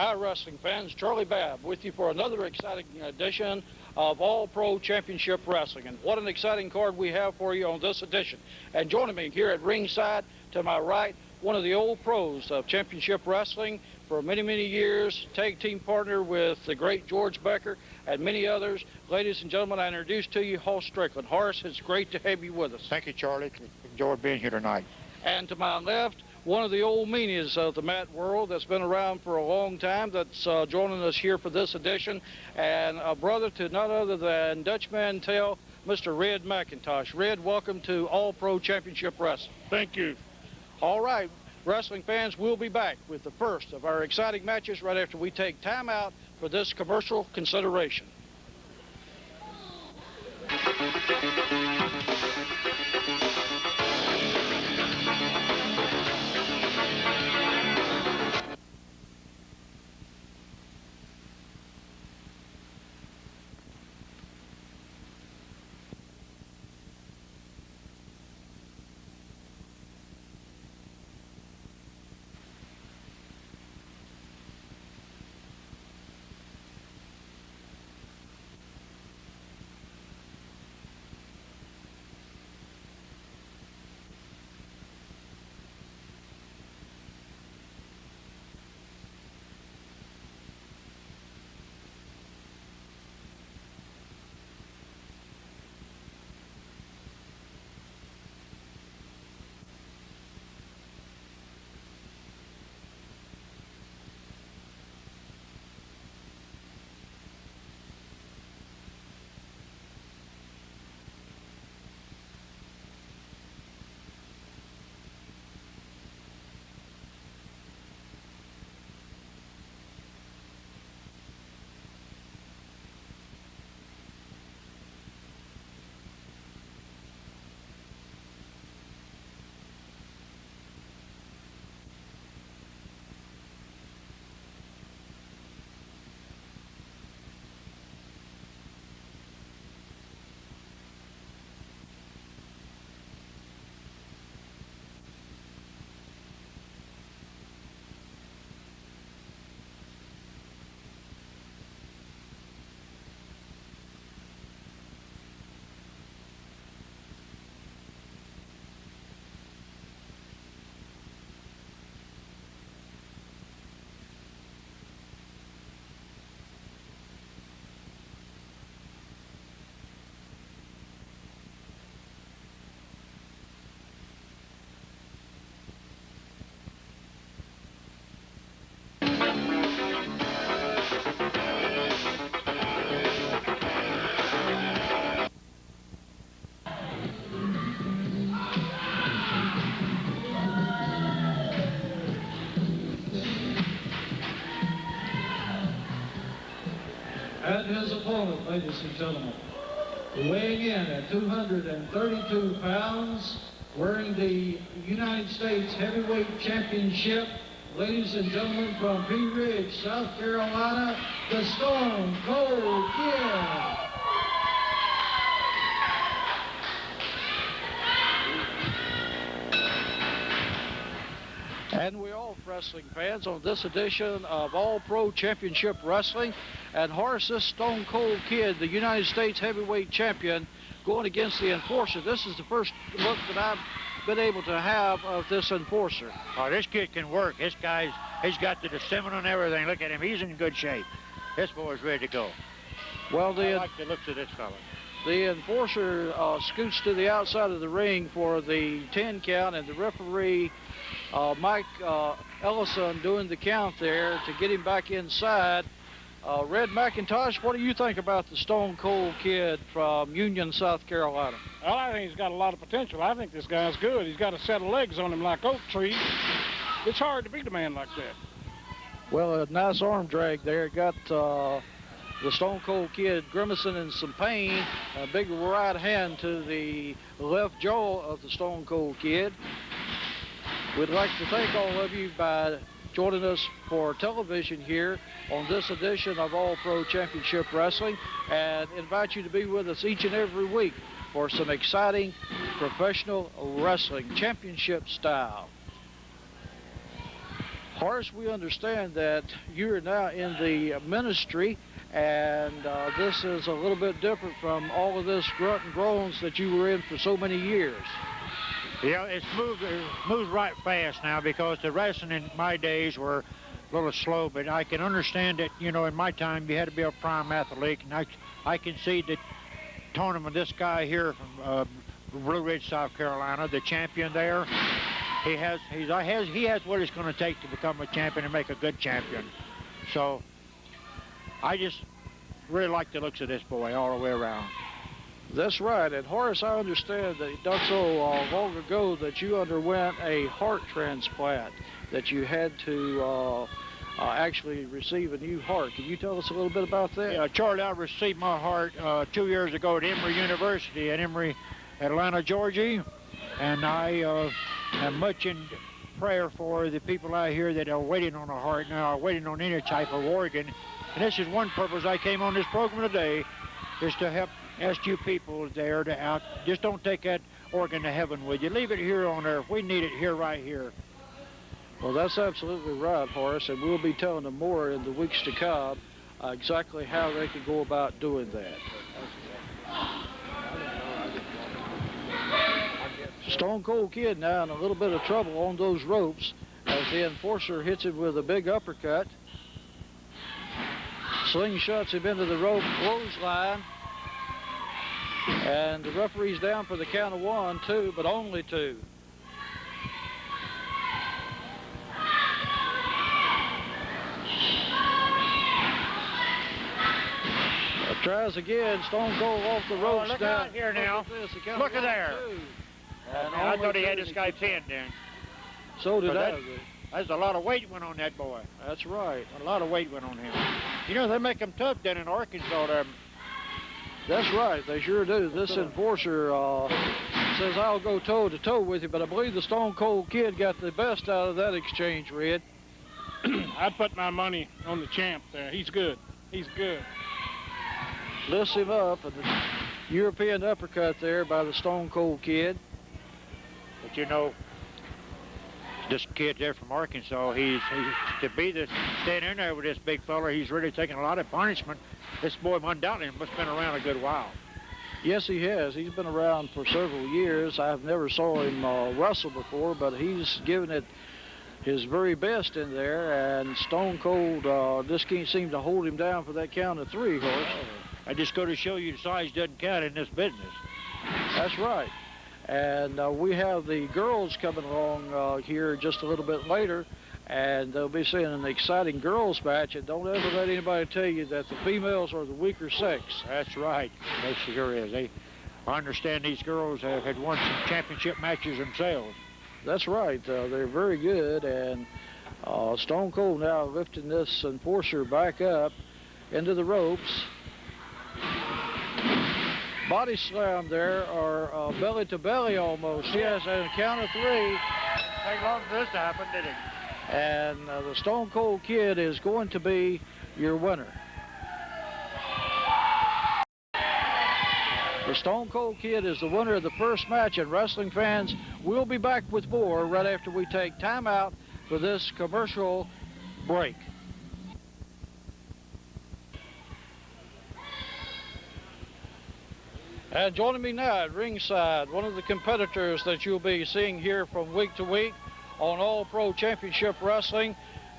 Hi, wrestling fans. Charlie Babb with you for another exciting edition of All Pro Championship Wrestling. And what an exciting card we have for you on this edition. And joining me here at ringside to my right, one of the old pros of championship wrestling for many, many years, tag team partner with the great George Becker and many others. Ladies and gentlemen, I introduce to you Horace Strickland. Horace, it's great to have you with us. Thank you, Charlie. Enjoyed being here tonight. And to my left, one of the old meanies of the mat world that's been around for a long time that's joining us here for this edition, and a brother to none other than Dutch Mantel, Mr. Red McIntosh. Red, welcome to All Pro Championship Wrestling. Thank you. All right, wrestling fans, we'll be back with the first of our exciting matches right after we take time out for this commercial consideration. And his opponent, ladies and gentlemen, weighing in at 232 pounds, wearing the United States Heavyweight Championship, ladies and gentlemen, from Pea Ridge, South Carolina, the Stone Cold Kid. And we're all wrestling fans on this edition of All Pro Championship Wrestling. And Horace, this Stone Cold Kid, the United States Heavyweight Champion, going against the Enforcer. This is the first look that I've been able to have of this Enforcer. Oh, this kid can work. This guy's, he's got the stamina and everything. Look at him. He's in good shape. This boy's ready to go. Well, I like the looks of this fella. The Enforcer scoots to the outside of the ring for the 10 count, and the referee, Mike Ellison, doing the count there to get him back inside. Red McIntosh, what do you think about the Stone Cold Kid from Union, South Carolina? Well, I think he's got a lot of potential. I think this guy's good. He's got a set of legs on him like oak trees. It's hard to beat a man like that. Well, a nice arm drag there. Got the Stone Cold Kid grimacing in some pain. A big right hand to the left jaw of the Stone Cold Kid. We'd like to thank all of you by joining us for television here on this edition of All Pro Championship Wrestling, and invite you to be with us each and every week for some exciting professional wrestling, championship style. Horace, we understand that you are now in the ministry, and this is a little bit different from all of this grunt and groans that you were in for so many years. Yeah, it moves right fast now, because the wrestling in my days were a little slow, but I can understand that, you know, in my time you had to be a prime athlete, and I can see the tournament, this guy here from Blue Ridge, South Carolina, the champion there, he has what it's going to take to become a champion and make a good champion. So I just really like the looks of this boy all the way around. That's right. And Horace, I understand that not so long ago that you underwent a heart transplant, that you had to actually receive a new heart. Can you tell us a little bit about that? Yeah, Charlie, I received my heart 2 years ago at Emory University in Emory, Atlanta, Georgia, and I am much in prayer for the people out here that are waiting on a heart now, are waiting on any type of organ. And this is one purpose I came on this program today, is to help ask you people there to just don't take that organ to heaven with you. Leave it here on earth. We need it here, right here. Well, that's absolutely right, Horace, and we'll be telling them more in the weeks to come exactly how they can go about doing that. Stone Cold Kid now in a little bit of trouble on those ropes as the enforcer hits him with a big uppercut. Slingshots him into the rope clothesline. And the referee's down for the count of 1, 2, but only 2. Tries again, Stone Cold off the ropes. Look out here now. Look at there. And I thought he had this guy pinned then. So did I. That's a lot of weight went on that boy. That's right. A lot of weight went on him. You know, they make him tough down in Arkansas there. That's right, they sure do. This enforcer says, I'll go toe-to-toe with you, but I believe the Stone Cold Kid got the best out of that exchange, Red. I'd put my money on the champ there. He's good. He's good. Lifts him up, and the European uppercut there by the Stone Cold Kid. But you know, this kid there from Arkansas, he's to be standing in there with this big fella, he's really taking a lot of punishment. This boy undoubtedly must have been around a good while. Yes, he has. He's been around for several years. I've never saw him wrestle before, but he's given it his very best in there, and Stone Cold just can't seem to hold him down for that count of 3, Horace. I just go to show you size doesn't count in this business. That's right. And we have the girls coming along here just a little bit later, and they'll be seeing an exciting girls match, and don't ever let anybody tell you that the females are the weaker sex. That's right. That sure is. I understand these girls had won some championship matches themselves. That's right. They're very good, and Stone Cold now lifting this enforcer back up into the ropes. Body slam there, or belly to belly almost. Yes, and a count of 3. Take long for this to happen, did it? And the Stone Cold Kid is going to be your winner. The Stone Cold Kid is the winner of the first match, and wrestling fans, we'll be back with more right after we take time out for this commercial break. And joining me now at ringside, one of the competitors that you'll be seeing here from week to week on All Pro Championship Wrestling,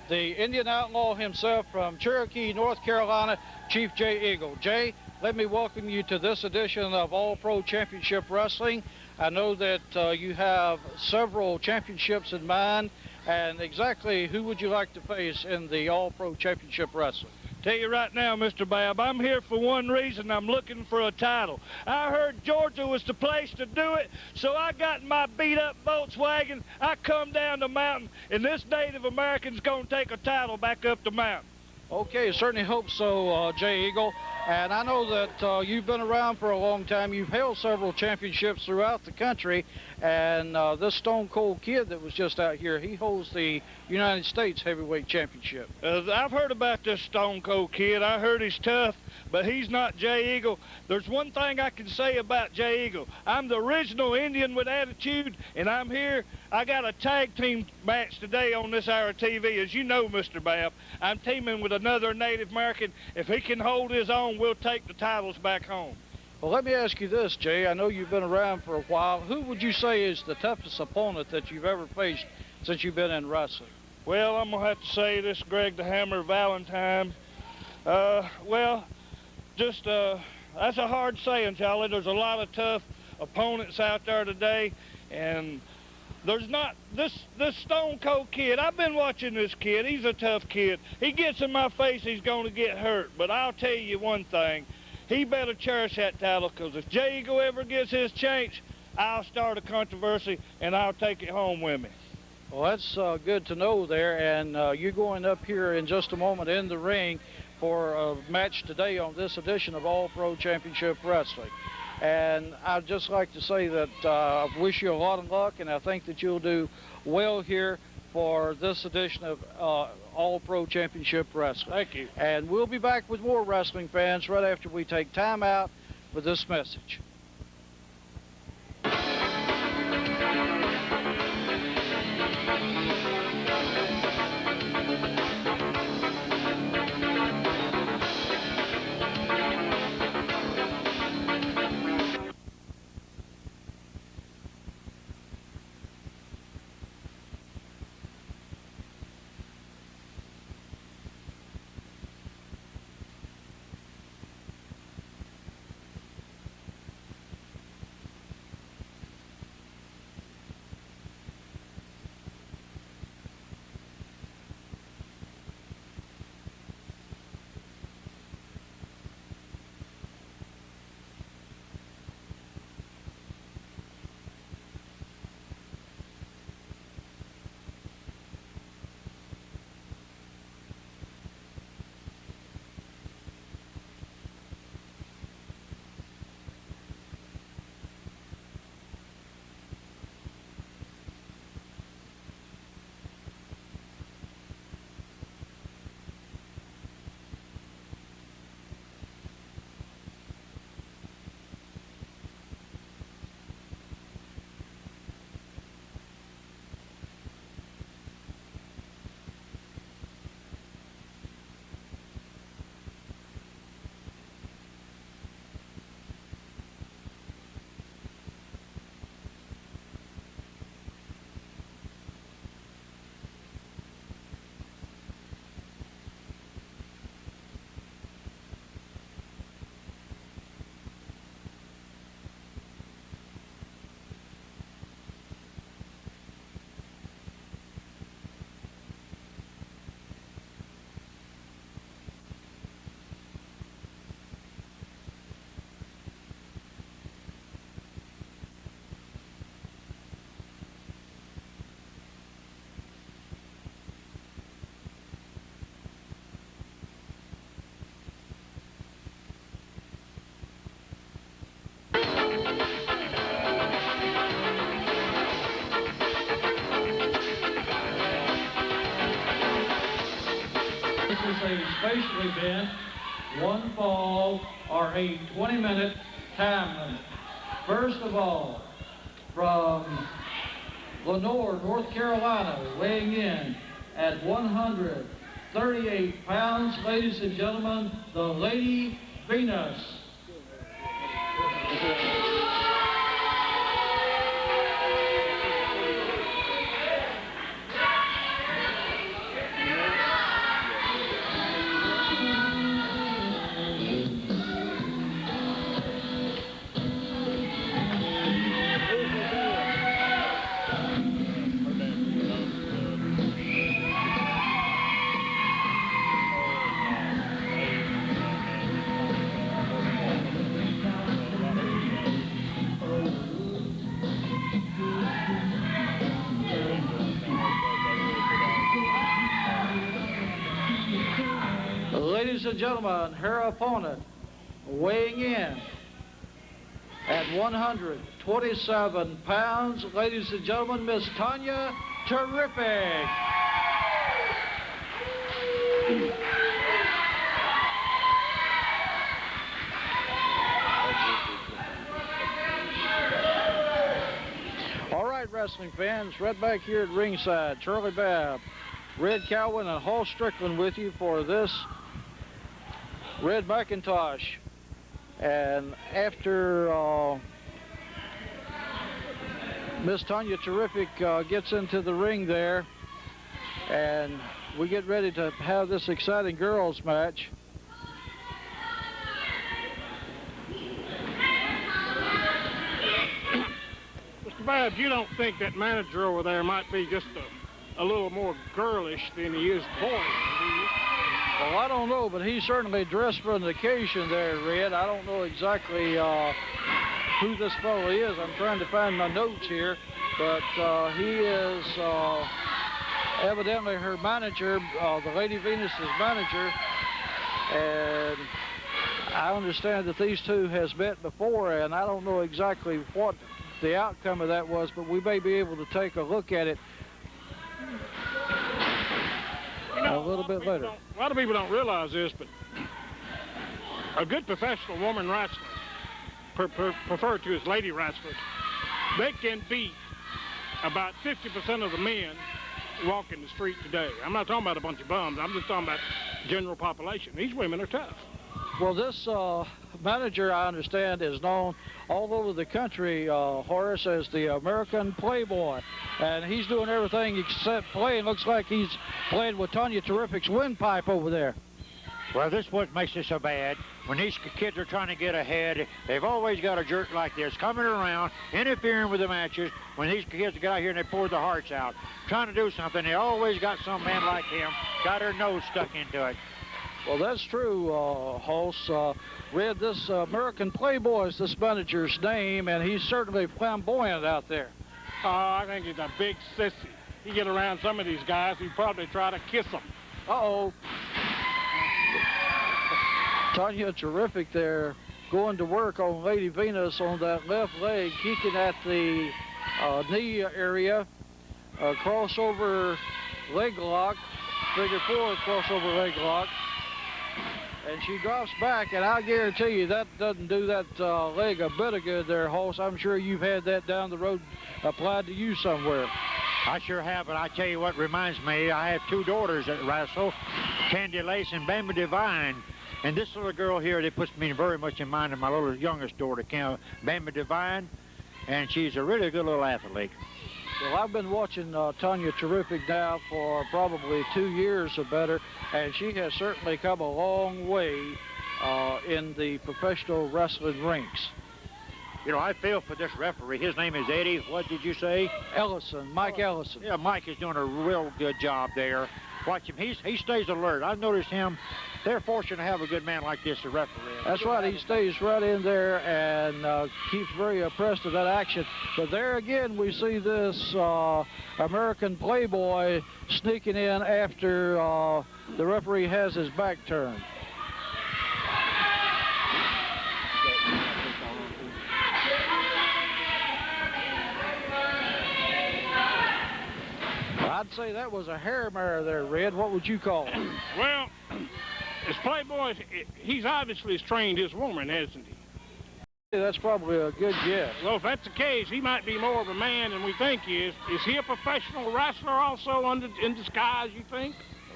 the Indian Outlaw himself from Cherokee, North Carolina, Chief Jay Eagle. Jay, let me welcome you to this edition of All Pro Championship Wrestling. I know that you have several championships in mind, and exactly who would you like to face in the All Pro Championship Wrestling? Tell you right now, Mr. Babb, I'm here for one reason. I'm looking for a title. I heard Georgia was the place to do it, so I got in my beat-up Volkswagen. I come down the mountain, and this Native American's going to take a title back up the mountain. Okay, certainly hope so, Jay Eagle. And I know that you've been around for a long time. You've held several championships throughout the country. And this Stone Cold Kid that was just out here, he holds the United States Heavyweight Championship. I've heard about this Stone Cold Kid. I heard he's tough, but he's not Jay Eagle. There's one thing I can say about Jay Eagle. I'm the original Indian with attitude, and I'm here. I got a tag team match today on this hour of TV. As you know, Mr. Babb, I'm teaming with another Native American. If he can hold his own, we'll take the titles back home. Well, let me ask you this, Jay. I know you've been around for a while. Who would you say is the toughest opponent that you've ever faced since you've been in wrestling? Well, I'm going to have to say this, Greg the Hammer Valentine. That's a hard saying, Charlie. There's a lot of tough opponents out there today, and there's not this Stone Cold Kid. I've been watching this kid. He's a tough kid. He gets in my face, he's going to get hurt. But I'll tell you one thing. He better cherish that title, because if Jay Eagle ever gets his chance, I'll start a controversy, and I'll take it home with me. Well, that's good to know there. And you're going up here in just a moment in the ring for a match today on this edition of All Pro Championship Wrestling. And I'd just like to say that I wish you a lot of luck, and I think that you'll do well here for this edition of All Pro Championship Wrestling. Thank you. And we'll be back with more wrestling fans right after we take time out for this message. This is a special event, one fall or a 20-minute time limit. First of all, from Lenore, North Carolina, weighing in at 138 pounds, ladies and gentlemen, the Lady Venus. Ladies and gentlemen, her opponent weighing in at 127 pounds, ladies and gentlemen, Miss Tanya Terrific. All right, wrestling fans, right back here at ringside, Charlie Babb, Red Cowan, and Horace Strickland with you for this Red McIntosh. And after Miss Tanya Terrific gets into the ring there, and we get ready to have this exciting girls match. Mr. Babb, you don't think that manager over there might be just a little more girlish than he is boyish, do you? Well, I don't know, but he certainly dressed for an occasion there, Red. I don't know exactly who this fellow is. I'm trying to find my notes here, but he is evidently her manager, the Lady Venus's manager, and I understand that these two has met before, and I don't know exactly what the outcome of that was, but we may be able to take a look at it a little bit later. A lot of people don't realize this, but a good professional woman wrestler, referred to as lady wrestlers, they can beat about 50% of the men walking the street today. I'm not talking about a bunch of bums. I'm just talking about general population. These women are tough. Well, this manager, I understand, is known all over the country, Horace, as the American Playboy. And he's doing everything except playing. Looks like he's playing with Tanya Terrific's windpipe over there. Well, this is what makes it so bad. When these kids are trying to get ahead, they've always got a jerk like this coming around, interfering with the matches. When these kids get out here and they pour their hearts out, trying to do something, they always got some man like him, got her nose stuck into it. Well, that's true, Horace. Red, this American Playboy is this manager's name, and he's certainly flamboyant out there. Oh, I think he's a big sissy. You get around some of these guys, he'd probably try to kiss them. Uh-oh. Tanya Terrific there going to work on Lady Venus on that left leg, kicking at the knee area. Crossover leg lock, figure four crossover leg lock. And she drops back, and I guarantee you that doesn't do that leg a bit of good there, Horace. I'm sure you've had that down the road applied to you somewhere. I sure have, but I tell you what reminds me, I have two daughters that wrestle, Candy Lace and Babb Divine. And this little girl here, that puts me very much in mind of my little youngest daughter, Babb Divine, and she's a really good little athlete. Well, I've been watching Tanya Terrific now for probably 2 years or better, and she has certainly come a long way in the professional wrestling ranks. You know, I feel for this referee. His name is Eddie. What did you say? Ellison, Mike Ellison. Yeah, Mike is doing a real good job there. Watch him. He stays alert. I've noticed him. They're fortunate to have a good man like this to referee. That's right. He stays right in there and keeps very abreast of that action. But there again, we see this American Playboy sneaking in after the referee has his back turned. I'd say that was a hair mare there, Red. What would you call it? Well, as Playboy, he's obviously trained his woman, hasn't he? Yeah, that's probably a good guess. Well, if that's the case, he might be more of a man than we think he is. Is he a professional wrestler also in disguise, you think?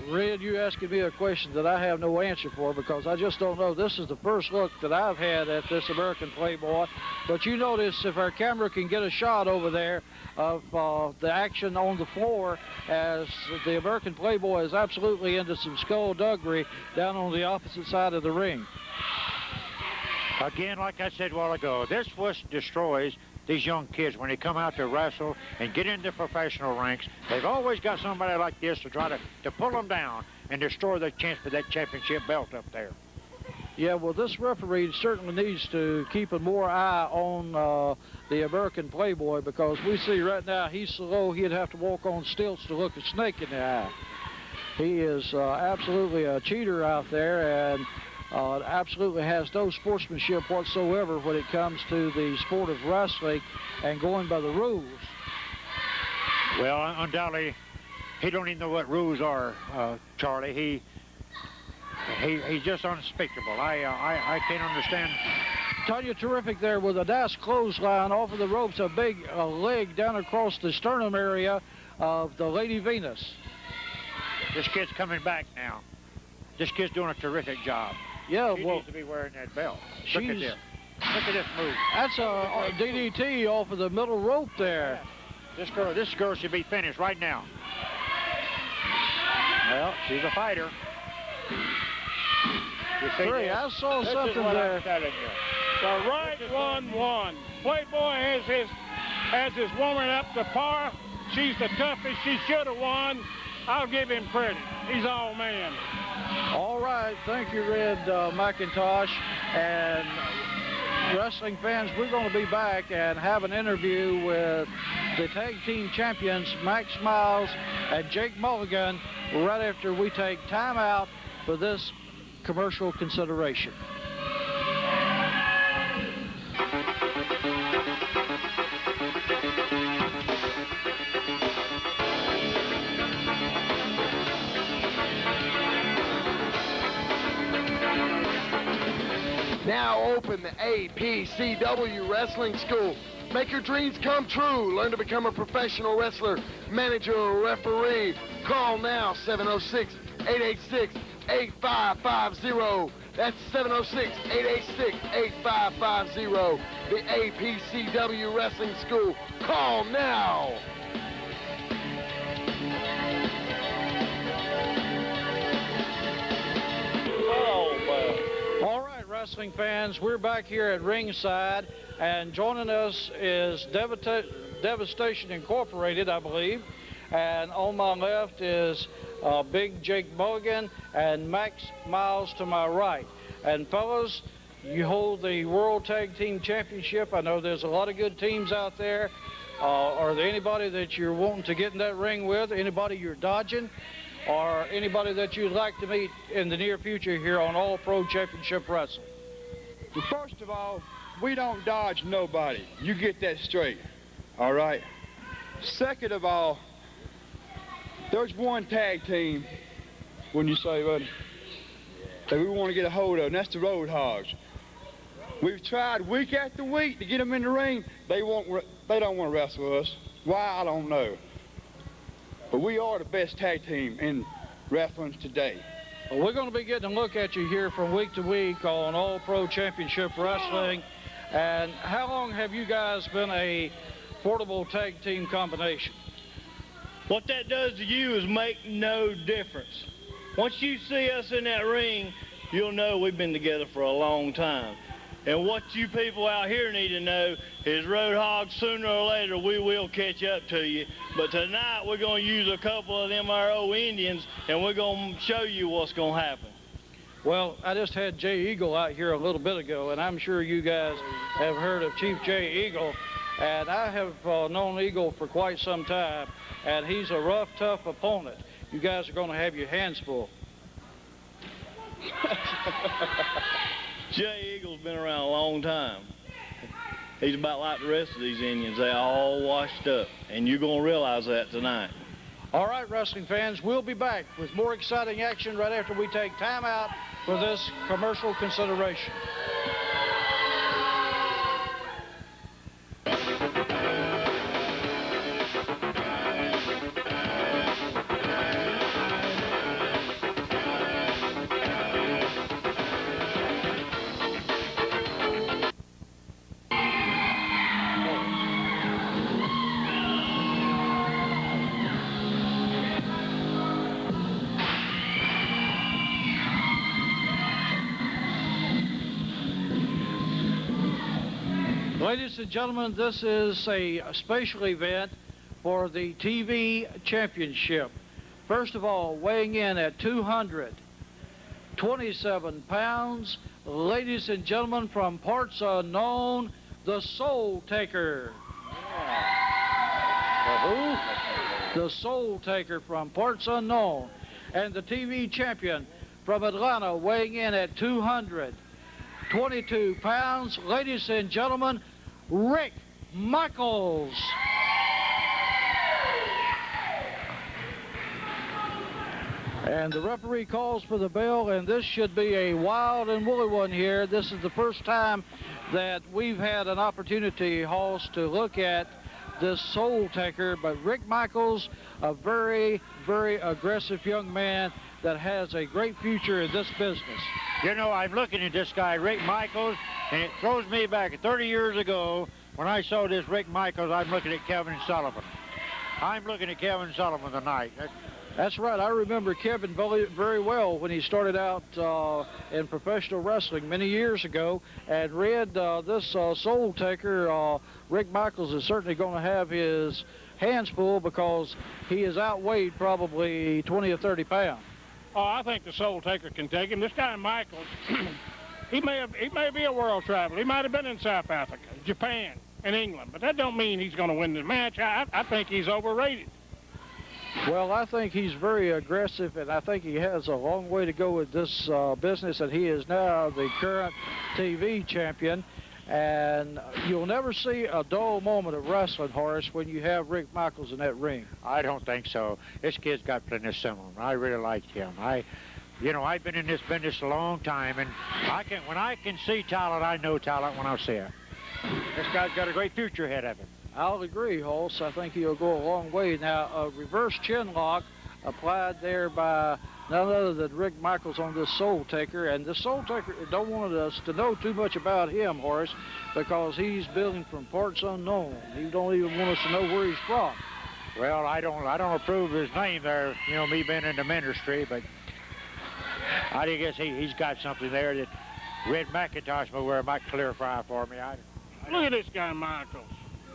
Red, you asking me a question that I have no answer for because I just don't know. This is the first look that I've had at this American Playboy. But you notice if our camera can get a shot over there of the action on the floor as the American Playboy is absolutely into some skullduggery down on the opposite side of the ring. Again, like I said a while ago, this what destroys these young kids when they come out to wrestle and get into professional ranks. They've always got somebody like this to try to pull them down and destroy their chance for that championship belt up there. Yeah, well, this referee certainly needs to keep a more eye on the American Playboy because we see right now he's so low he'd have to walk on stilts to look a snake in the eye. He is absolutely a cheater out there, and absolutely has no sportsmanship whatsoever when it comes to the sport of wrestling and going by the rules. Well, undoubtedly, he don't even know what rules are, Charlie. He's just unspeakable. I can't understand. Tanya, terrific there with a nice clothesline off of the ropes, a big leg down across the sternum area of the Lady Venus. This kid's coming back now. This kid's doing a terrific job. Yeah, she well, needs to be wearing that belt. Look at this. Look at this move. That's a DDT off of the middle rope there. Yeah. This girl should be finished right now. Well, she's a fighter. I saw something there. The right one won. Playboy has his woman up to par. She's the toughest. She should have won. I'll give him credit. He's all man. All right. Thank you, Red McIntosh. And wrestling fans, we're going to be back and have an interview with the tag team champions, Max Miles and Jake Mulligan, right after we take time out for this commercial consideration. Now open the APCW Wrestling School. Make your dreams come true. Learn to become a professional wrestler, manager, or referee. Call now, 706-886-8550. That's 706-886-8550. The APCW Wrestling School. Call now. All right, wrestling fans, we're back here at ringside, and joining us is Devastation Incorporated, I believe. And on my left is Big Jake Mulligan and Max Miles to my right. And fellas, you hold the World Tag Team Championship. I know there's a lot of good teams out there. Are there anybody that you're wanting to get in that ring with? Anybody you're dodging? Or anybody that you'd like to meet in the near future here on All Pro Championship Wrestling? Well, first of all, we don't dodge nobody. You get that straight, all right? Second of all, there's one tag team, wouldn't you say, buddy, that we want to get a hold of, and that's the Road Hogs. We've tried week after week to get them in the ring. They don't want to wrestle with us. Why, I don't know. But we are the best tag team in wrestling today. Well, we're going to be getting a look at you here from week to week on All Pro Championship Wrestling. And how long have you guys been a portable tag team combination? What that does to you is make no difference. Once you see us in that ring, you'll know we've been together for a long time. And what you people out here need to know is Road Hogs, sooner or later, we will catch up to you. But tonight, we're going to use a couple of them our old Indians, and we're going to show you what's going to happen. Well, I just had Jay Eagle out here a little bit ago, and I'm sure you guys have heard of Chief Jay Eagle. And I have known Eagle for quite some time, and he's a rough, tough opponent. You guys are going to have your hands full. Jay Eagle's been around a long time. He's about like the rest of these Indians. They're all washed up, and you're going to realize that tonight. All right, wrestling fans, we'll be back with more exciting action right after we take time out for this commercial consideration. Ladies and gentlemen, this is a special event for the TV Championship. First of all, weighing in at 227 pounds, ladies and gentlemen, from parts unknown, the Soultaker. The Soultaker from parts unknown. And the TV champion from Atlanta, weighing in at 222 pounds, ladies and gentlemen, Rick Michaels. And the referee calls for the bell, and this should be a wild and woolly one here. This is the first time that we've had an opportunity, Hoss, to look at this Soultaker, but Rick Michaels, a very, very aggressive young man that has a great future in this business. You know, I'm looking at this guy, Rick Michaels, and it throws me back 30 years ago when I saw this Rick Michaels. I'm looking at Kevin Sullivan. I'm looking at Kevin Sullivan tonight. That's right. I remember Kevin very well when he started out in professional wrestling many years ago. And Red, this Soultaker, Rick Michaels is certainly going to have his hands full because he is outweighed probably 20 or 30 pounds. Oh, I think the Soultaker can take him. This guy Michaels, he may be a world traveler. He might have been in South Africa, Japan, and England, but that don't mean he's going to win the match. I think he's overrated. Well, I think he's very aggressive, and I think he has a long way to go with this business, and he is now the current TV champion. And you'll never see a dull moment of wrestling, Horace, when you have Rick Michaels in that ring. I don't think so. This kid's got plenty of similar. I really like him. You know, I've been in this business a long time, and when I can see talent, I know talent when I see it. This guy's got a great future ahead of him. I'll agree, Holtz. I think he'll go a long way. Now, a reverse chin lock applied there by none other than Rick Michaels on this Soultaker. And the Soultaker don't want us to know too much about him, Horace, because he's building from parts unknown. He don't even want us to know where he's from. Well, I don't approve of his name there, you know, me being in the ministry, but I guess he's got something there that Red McIntosh might clarify for me. Look at this guy, Michaels.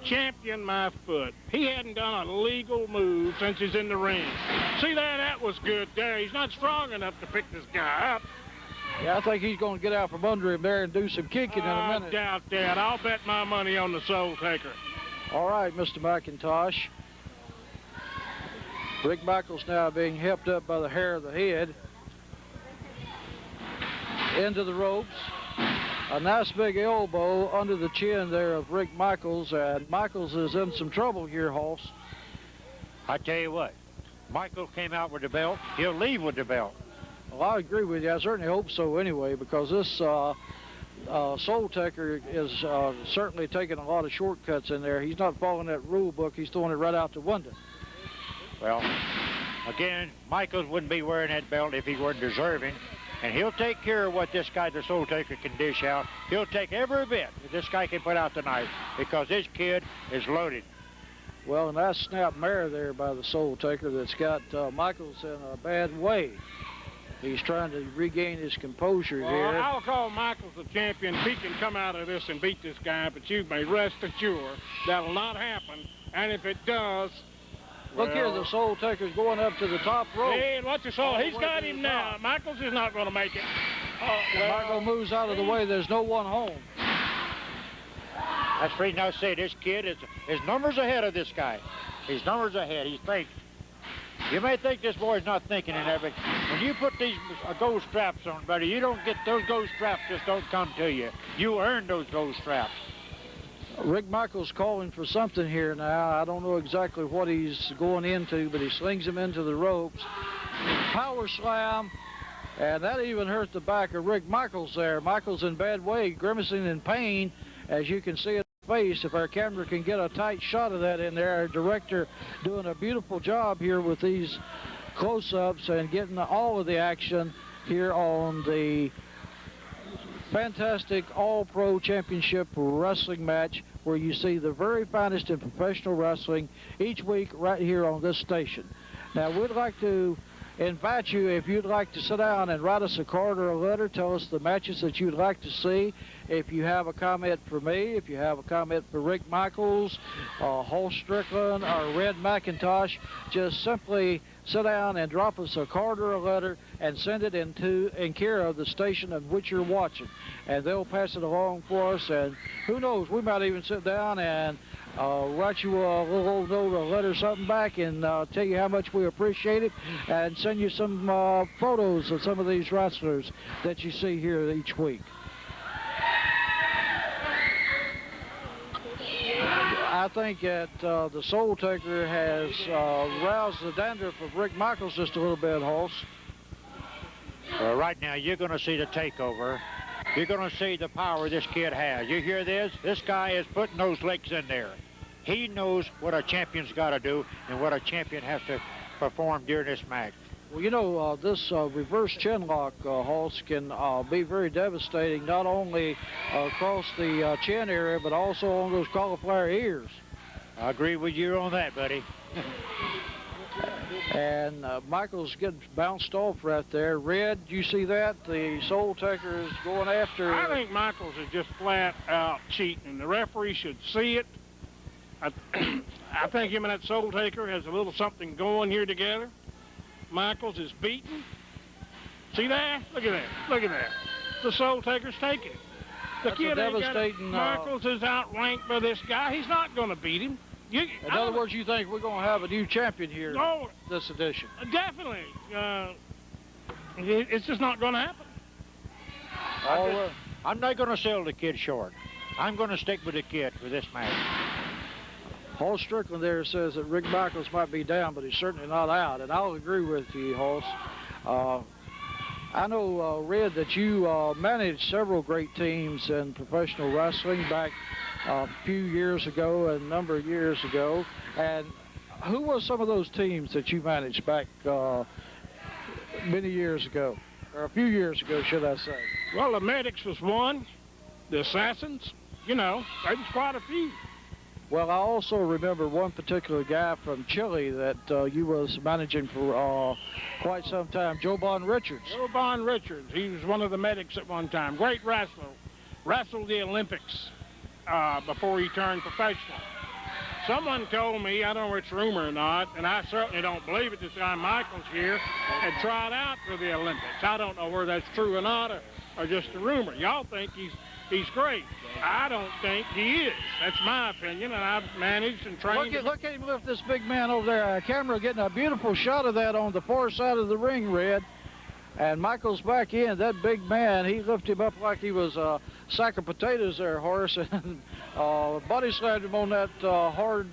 Champion my foot. He hadn't done a legal move since he's in the ring. See that? That was good there. He's not strong enough to pick this guy up. Yeah, I think he's going to get out from under him there and do some kicking in a minute. I doubt that. I'll bet my money on the Soultaker. All right, Mr. McIntosh. Rick Michaels now being helped up by the hair of the head. Into the ropes. A nice big elbow under the chin there of Rick Michaels, and Michaels is in some trouble here, Hoss. I tell you what, Michaels came out with the belt. He'll leave with the belt. Well, I agree with you. I certainly hope so anyway, because this Soultaker is certainly taking a lot of shortcuts in there. He's not following that rule book. He's throwing it right out the window. Well, again, Michaels wouldn't be wearing that belt if he weren't deserving. And he'll take care of what this guy, the Soultaker, can dish out. He'll take every bit that this guy can put out tonight because this kid is loaded. Well, a nice snap mare there by the Soultaker that's got Michaels in a bad way. He's trying to regain his composure here. I'll call Michaels the champion. He can come out of this and beat this guy, but you may rest assured that'll not happen. And if it does... Look here, the Soultaker's going up to the top rope. Hey, watch the Soul. He's got him now. Michaels is not going to make it. Michael moves out of the way. There's no one home. That's the reason I say this kid is his numbers ahead of this guy. His numbers ahead. He's thinking. You may think this boy's not thinking in there, but when you put these gold straps on, buddy, you don't get those gold straps. Just don't come to you. You earn those gold straps. Rick Michaels calling for something here now. I don't know exactly what he's going into, but he slings him into the ropes. Power slam, and that even hurt the back of Rick Michaels there. Michaels in bad way, grimacing in pain, as you can see in his face. If our camera can get a tight shot of that in there, our director doing a beautiful job here with these close-ups and getting all of the action here on the fantastic All-Pro Championship Wrestling match where you see the very finest in professional wrestling each week right here on this station. Now, we'd like to invite you, if you'd like to sit down and write us a card or a letter, tell us the matches that you'd like to see. If you have a comment for me, if you have a comment for Rick Michaels, Horace Strickland, or Red McIntosh, just simply sit down and drop us a card or a letter and send it in care of the station of which you're watching. And they'll pass it along for us, and who knows, we might even sit down and write you a little old note or letter something back and tell you how much we appreciate it and send you some photos of some of these wrestlers that you see here each week. I think that the Soultaker has roused the dandruff of Rick Michaels just a little bit, Horace. Well, right now, you're going to see the takeover. You're going to see the power this kid has. You hear this? This guy is putting those legs in there. He knows what a champion's got to do and what a champion has to perform during this match. Well, you know, this reverse chin lock, Horace, can be very devastating, not only across the chin area, but also on those cauliflower ears. I agree with you on that, buddy. And Michael's getting bounced off right there. Red, you see that? The Soultaker is going after... I think Michaels is just flat out cheating. The referee should see it. I think him and that Soultaker has a little something going here together. Michaels is beaten. See that? Look at that. Look at that. The Soultaker's taking it. The That's kid a ain't got it. devastating... Michaels is outranked by this guy. He's not going to beat him. In other words, you think we're going to have a new champion here this edition? Definitely. It's just not going to happen. I'm not going to sell the kid short. I'm going to stick with the kid for this match. Horace Strickland there says that Rick Michaels might be down, but he's certainly not out, and I'll agree with you, Horace. I know, Red, that you managed several great teams in professional wrestling back a few years ago, a number of years ago. And who were some of those teams that you managed back many years ago, or a few years ago, should I say? Well, the Medics was one. The Assassins, you know, there was quite a few. Well, I also remember one particular guy from Chile that you was managing for quite some time, Joe Bon Richards. Joe Bon Richards, he was one of the Medics at one time. Great wrestler. Wrestled the Olympics before he turned professional. Someone told me, I don't know if it's rumor or not, and I certainly don't believe it, this guy Michaels here had tried out for the Olympics. I don't know whether that's true or not, or just a rumor. Y'all think he's great. I don't think he is. That's my opinion, and I've managed and trained. Look at him lift this big man over there. Camera getting a beautiful shot of that on the far side of the ring, Red. And Michael's back in. That big man, he lifted him up like he was a sack of potatoes there, Horace, and body slammed him on that hard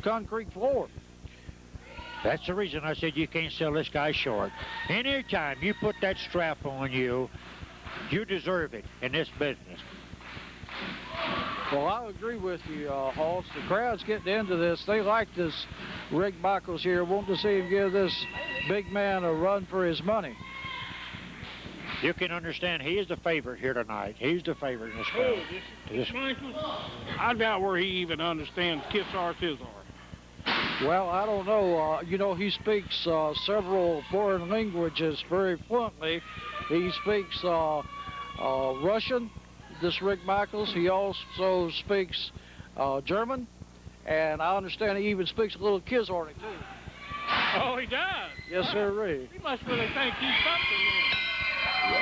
concrete floor. That's the reason I said you can't sell this guy short. Anytime you put that strap on you, you deserve it in this business. Well, I agree with you, Horace. The crowd's getting into this. They like this Rick Michaels here, wanting to see him give this big man a run for his money. You can understand he is the favorite here tonight. He's the favorite in this crowd. This Michaels? I doubt where he even understands Kiss Art, His Art. Well, I don't know. You know, he speaks several foreign languages very fluently. He speaks Russian, this Rick Michaels. He also speaks German, and I understand he even speaks a little Kizarty, too. Oh, he does? Yes, sir, Ray. He must really think he's something then.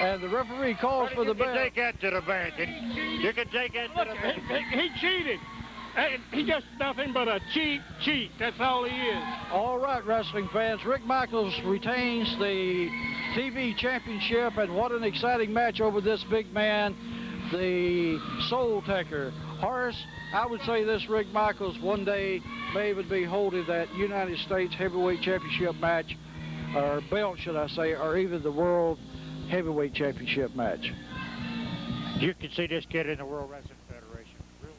And the referee calls for the ban. ban. You can take that to the bank. You can take that to the bank. He cheated. He's just nothing but a cheat. That's all he is. All right, wrestling fans. Rick Michaels retains the TV championship, and what an exciting match over this big man, the Soultaker. Horace, I would say this Rick Michaels one day may even be holding that United States Heavyweight Championship match, or belt, should I say, or even the World Heavyweight Championship match. You can see this kid in the World Wrestling Federation. Really?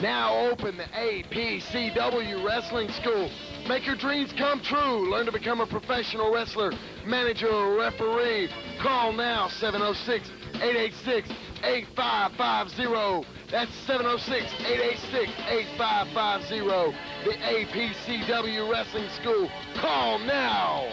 Now open the APCW Wrestling School. Make your dreams come true. Learn to become a professional wrestler, manager, or referee. Call now, 706-886-8550. That's 706-886-8550. The APCW Wrestling School. Call now.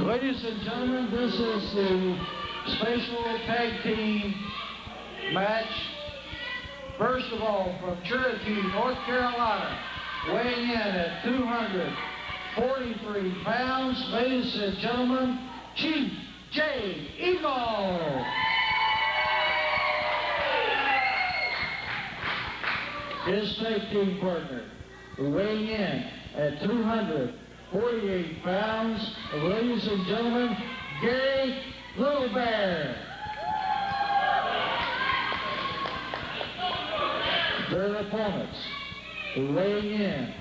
Ladies and gentlemen, this is the special tag team match. First of all, from Cherokee, North Carolina, weighing in at 243 pounds, ladies and gentlemen, Chief J. Eagle. His tag team partner, weighing in at 248 pounds, ladies and gentlemen, Gary Little Bear. Their opponents, weighing in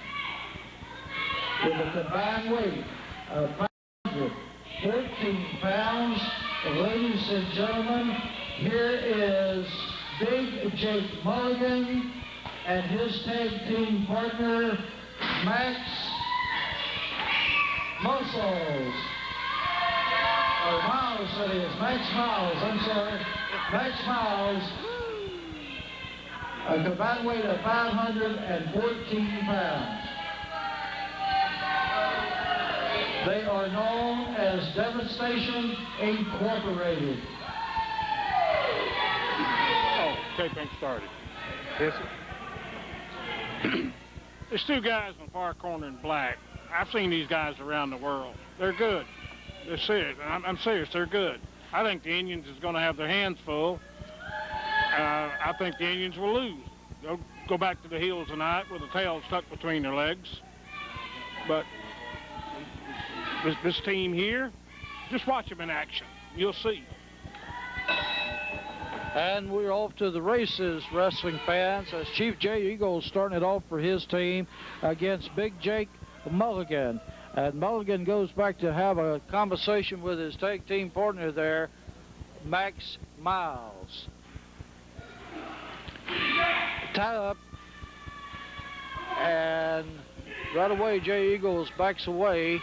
with a combined weight of 514 pounds, ladies and gentlemen, here is Big Jake Mulligan and his tag team partner, Max Muscles. Or Miles, that is. Max Miles, I'm sorry. Max Miles. A combined weight of 514 pounds. They are known as Devastation Incorporated. Oh, taping started. Yes, sir. There's two guys in the far corner in black. I've seen these guys around the world. They're good. They're serious. I'm serious. They're good. I think the Indians is going to have their hands full. I think the Indians will lose. They'll go back to the hills tonight with a tail stuck between their legs. But this team here, just watch them in action. You'll see. And we're off to the races, wrestling fans, as Chief J. Eagle starting it off for his team against Big Jake Mulligan. And Mulligan goes back to have a conversation with his tag team partner there, Max Miles. Tie up, and right away Jay Eagles backs away.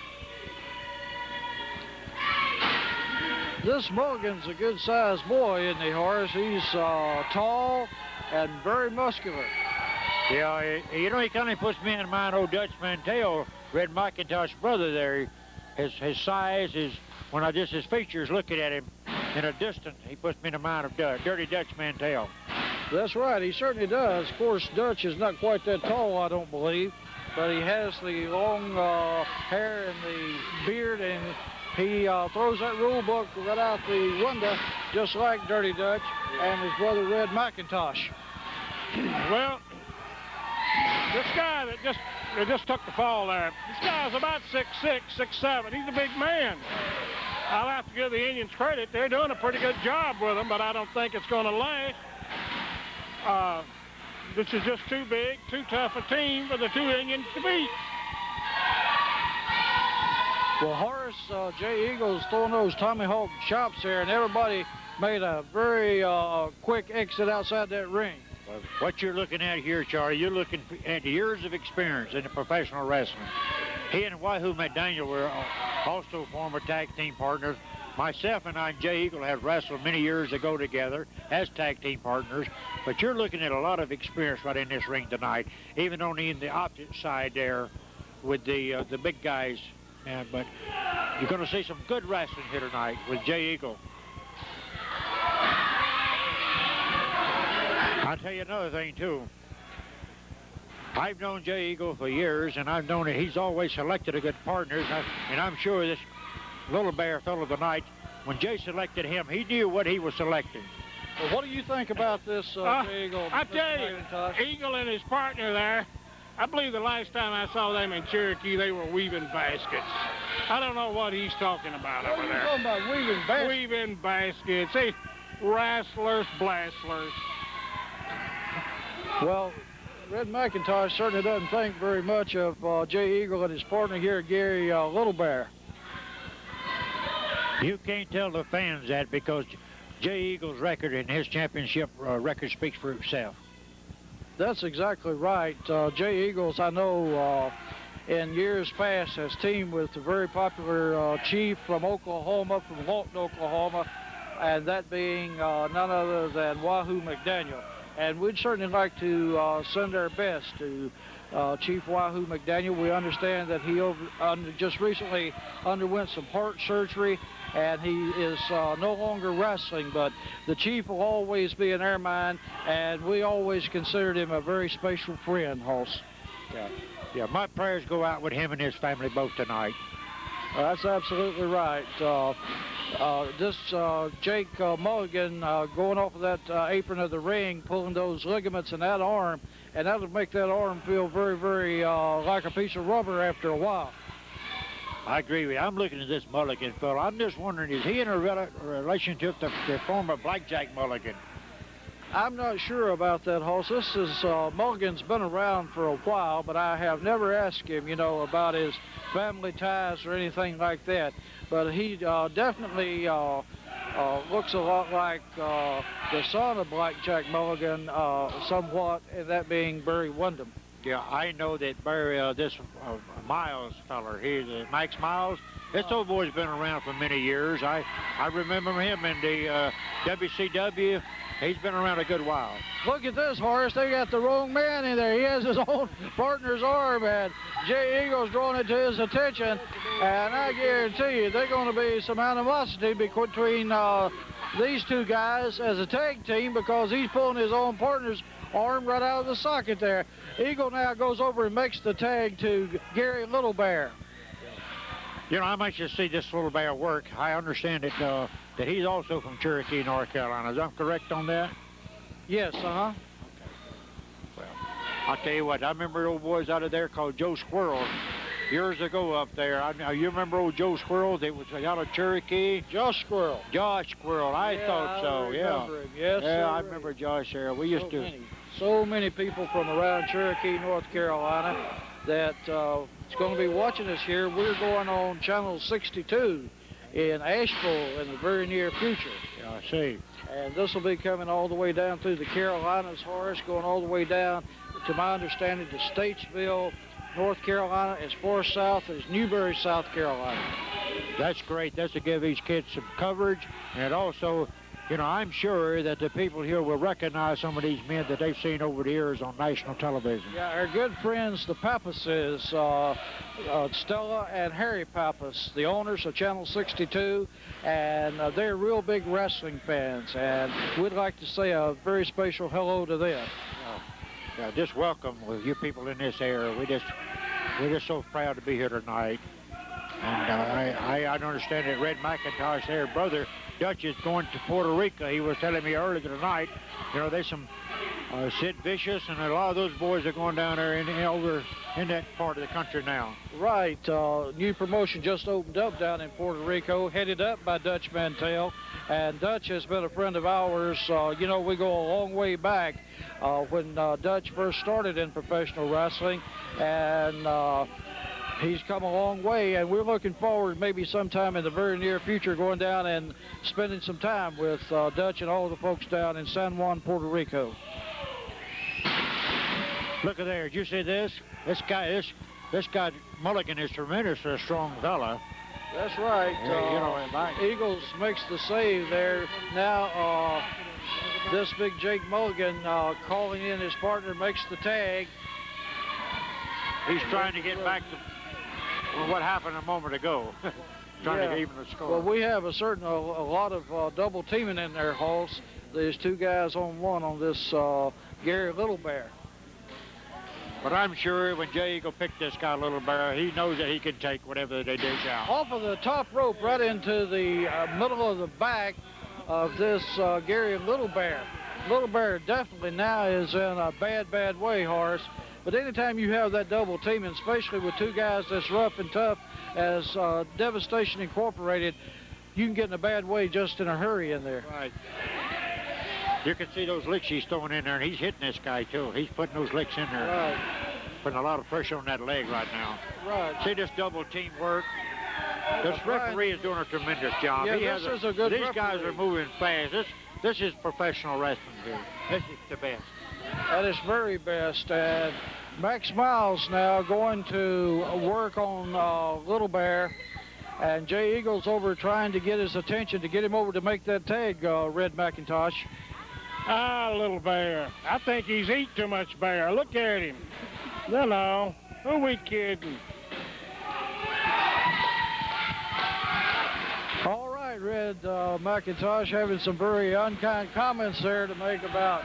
This Mulligan's a good-sized boy, isn't he, Horace? He's tall and very muscular. Yeah, you know, he kind of puts me in mind old Dutch Mantell, Red McIntosh brother there. His size is, when I just his features looking at him in a distance, he puts me in the mind of Dirty Dutch Mantell. That's right, he certainly does. Of course, Dutch is not quite that tall, I don't believe, but he has the long hair and the beard, and he throws that rule book right out the window, just like Dirty Dutch and his brother Red McIntosh. Well, this guy that just took the fall there, this guy's about 6'6", 6'7". He's a big man. I'll have to give the Indians credit. They're doing a pretty good job with them, but I don't think it's going to last. This is just too big, too tough a team for the two Indians to beat. Well, Horace, Jay Eagle's throwing those Tommy Hawk chops there, and everybody made a very quick exit outside that ring. Well, what you're looking at here, Charlie, you're looking at years of experience in the professional wrestling. He and Wahoo McDaniel were also former tag team partners. Myself and I and Jay Eagle have wrestled many years ago together as tag team partners, but you're looking at a lot of experience right in this ring tonight, even on the opposite side there with the big guys. But you're going to see some good wrestling here tonight with Jay Eagle. I'll tell you another thing, too. I've known Jay Eagle for years, and I've known that he's always selected a good partner, and I'm sure this Little Bear fellow tonight, when Jay selected him, he knew what he was selecting. Well, what do you think about this, Jay Eagle? I tell you, Eagle and his partner there, I believe the last time I saw them in Cherokee, they were weaving baskets. I don't know what he's talking about over there. What are you talking about, weaving baskets? Weaving baskets. Hey, wrestlers, blastlers. Well, Red McIntosh certainly doesn't think very much of Jay Eagle and his partner here, Gary Little Bear. You can't tell the fans that because Jay Eagle's record and his championship record speaks for itself. That's exactly right. Jay Eagles, I know, in years past has teamed with the very popular chief from Oklahoma, from Lawton, Oklahoma, and that being none other than Wahoo McDaniel. And we'd certainly like to send our best to Chief Wahoo McDaniel. We understand that he just recently underwent some heart surgery, and he is no longer wrestling, but the chief will always be in our mind, and we always considered him a very special friend, Hoss. Yeah, my prayers go out with him and his family both tonight. That's absolutely right. Jake Mulligan going off of that apron of the ring, pulling those ligaments in that arm, and that'll make that arm feel very, very like a piece of rubber after a while. I agree with you. I'm looking at this Mulligan fellow. I'm just wondering, is he in a relationship to the former Blackjack Mulligan? I'm not sure about that, Hoss. This is, Mulligan's been around for a while, but I have never asked him, you know, about his family ties or anything like that. But he definitely looks a lot like the son of Blackjack Mulligan, somewhat, and that being Barry Windham. Yeah, I know that Barry, this Miles feller, he's Max Miles. This old boy's been around for many years. I remember him in the WCW. He's been around a good while. Look at this, Horace. They got the wrong man in there. He has his own partner's arm, and Jay Eagle's drawing it to his attention. And I guarantee you, there's going to be some animosity between these two guys as a tag team because he's pulling his own partner's arm right out of the socket there. Eagle now goes over and makes the tag to Gary Little Bear. You know, I might just see this Little Bear work. I understand that he's also from Cherokee, North Carolina. Is that correct on that? Yes, Well, I'll tell you what, I remember old boys out of there called Joe Squirrel years ago up there. You remember old Joe Squirrel? They was out of Cherokee. Josh Squirrel. Josh Squirrel, I thought so, yeah. Him. Yes, yeah, I remember Josh there. We used to. So many people from around Cherokee, North Carolina that is going to be watching us here. We're going on Channel 62 in Asheville in the very near future. Yeah, I see. And this will be coming all the way down through the Carolinas, Horace, going all the way down, to my understanding, to Statesville, North Carolina, as far south as Newberry, South Carolina. That's great. That's to give these kids some coverage, and also, you know, I'm sure that the people here will recognize some of these men that they've seen over the years on national television. Yeah, our good friends, the Pappases, Stella and Harry Pappas, the owners of Channel 62, and they're real big wrestling fans, and we'd like to say a very special hello to them. Yeah, just welcome with you people in this area. We're just so proud to be here tonight. And I understand that Red McIntosh, their brother Dutch, is going to Puerto Rico. He was telling me earlier tonight, you know, there's some Sid Vicious, and a lot of those boys are going down there over in that part of the country now. Right. New promotion just opened up down in Puerto Rico, headed up by Dutch Mantell. And Dutch has been a friend of ours. You know, we go a long way back when Dutch first started in professional wrestling. And he's come a long way, and we're looking forward maybe sometime in the very near future going down and spending some time with Dutch and all the folks down in San Juan, Puerto Rico. Look at there. Did you see this? This guy, Mulligan is tremendous for a strong fella. That's right. Eagles makes the save there. Now this big Jake Mulligan calling in his partner makes the tag. He's trying to get back to what happened a moment ago. Trying to even the score. Well, we have a lot of double teaming in there, Hoss. There's two guys on one on this Gary Little Bear. But I'm sure when Jay Eagle picked this guy, Little Bear, he knows that he can take whatever they dish out. Off of the top rope, right into the middle of the back of this Gary Little Bear. Little Bear definitely now is in a bad way, Horace. But anytime you have that double teaming, especially with two guys that's rough and tough as Devastation Incorporated, you can get in a bad way just in a hurry in there. Right. You can see those licks he's throwing in there, and he's hitting this guy, too. He's putting those licks in there. Right. Putting a lot of pressure on that leg right now. Right. See this double team work? This referee is doing a tremendous job. Yeah, this is a good These referee. guys are moving fast. This is professional wrestling here. This is the best. That is very best. And Max Miles now going to work on Little Bear. And Jay Eagle's over trying to get his attention to get him over to make that tag, Red McIntosh. Ah, Little Bear. I think he's eating too much bear. Look at him. No. Who are we kidding? All right, Red McIntosh having some very unkind comments there to make about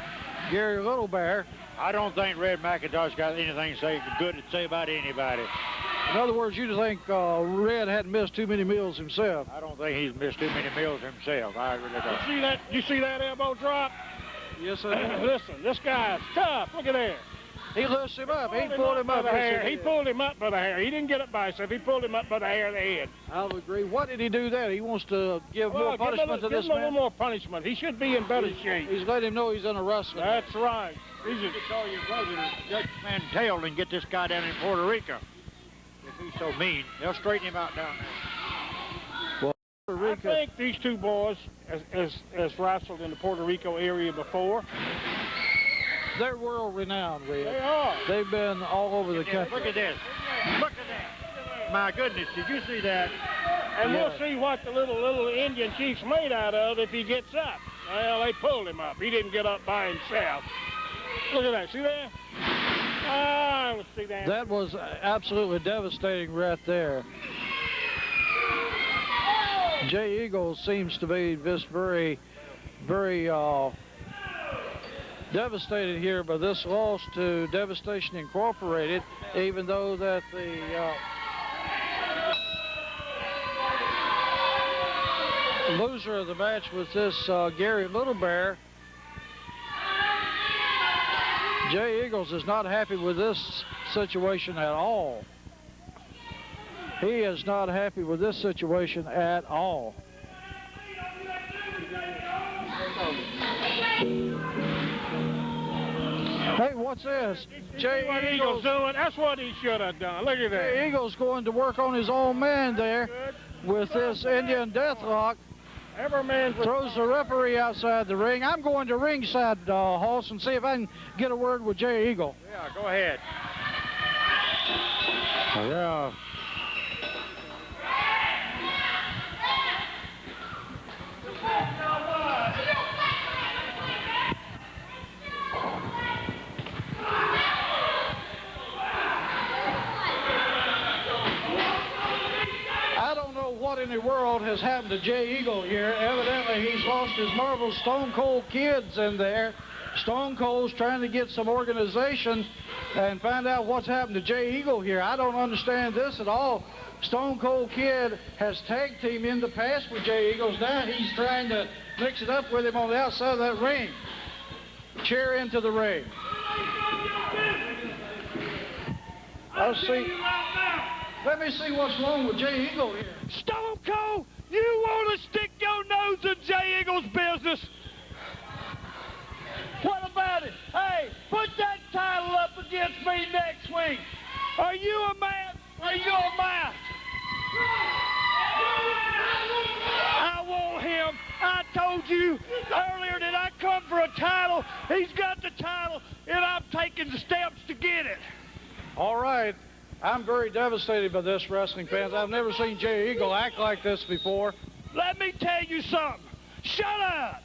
Gary Little Bear. I don't think Red McIntosh got anything good to say about anybody. In other words, you think Red hadn't missed too many meals himself? I don't think he's missed too many meals himself. I really don't. You see that elbow drop? Yes, I do. Listen, this guy's tough. Look at there. He lifts him up. He pulled him up by the hair. He pulled him up by the hair. He didn't get up by himself. He pulled him up by the hair of the head. I'll agree. What did he do there? He wants to give more punishment to this man? Give him a little more punishment. He should be in better shape. He's let him know he's in a wrestling. That's right. He's just call your brother Dutch Mantell and get this guy down in Puerto Rico. If he's so mean, they'll straighten him out down there. Well, Puerto Rico. I think these two boys has wrestled in the Puerto Rico area before. They're world renowned, Red. They are. They've been all over the country. Look at this. Look at that. My goodness, did you see that? And we'll see what the little Indian chief's made out of if he gets up. Well, they pulled him up. He didn't get up by himself. Look at that. See that? Ah, let's see that. That was absolutely devastating right there. Jay Eagle seems to be just very devastated here by this loss to Devastation Incorporated, even though that the loser of the match was this Gary Little Bear. Jay Eagles is not happy with this situation at all. He is not happy with this situation at all. Hey, what's this? Jay Eagle's doing. That's what he should have done. Look at that. Jay Eagle's going to work on his own man there with this Indian deathlock. Every man throws the referee outside the ring. I'm going to ringside, Hoss, and see if I can get a word with Jay Eagle. Yeah, go ahead. Yeah. What in the world has happened to Jay Eagle here? Evidently, he's lost his marvelous Stone Cold Kids in there. Stone Cold's trying to get some organization and find out what's happened to Jay Eagle here. I don't understand this at all. Stone Cold Kid has tag teamed in the past with Jay Eagles. Now he's trying to mix it up with him on the outside of that ring. chair into the ring. Let's see. Let me see what's wrong with Jay Eagle here. Stone Cold, you want to stick your nose in Jay Eagle's business? What about it? Hey, put that title up against me next week. Are you a man? Are you a man? I want him. I told you earlier that I come for a title. He's got the title, and I'm taking the steps to get it. All right. I'm very devastated by this, wrestling fans. I've never seen Jay Eagle act like this before. Let me tell you something. Shut up.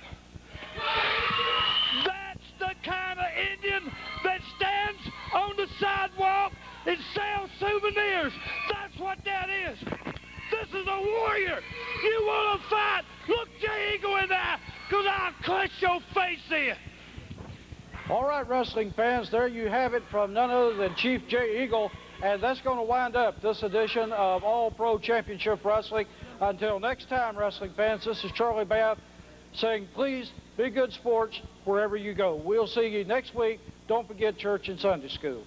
That's the kind of Indian that stands on the sidewalk and sells souvenirs. That's what that is. This is a warrior. You want to fight? Look Jay Eagle in the eye, because I'll clutch your face in. All right, wrestling fans, there you have it from none other than Chief Jay Eagle. And that's going to wind up this edition of All Pro Championship Wrestling. Until next time, wrestling fans, this is Charlie Babb saying, please be good sports wherever you go. We'll see you next week. Don't forget church and Sunday school.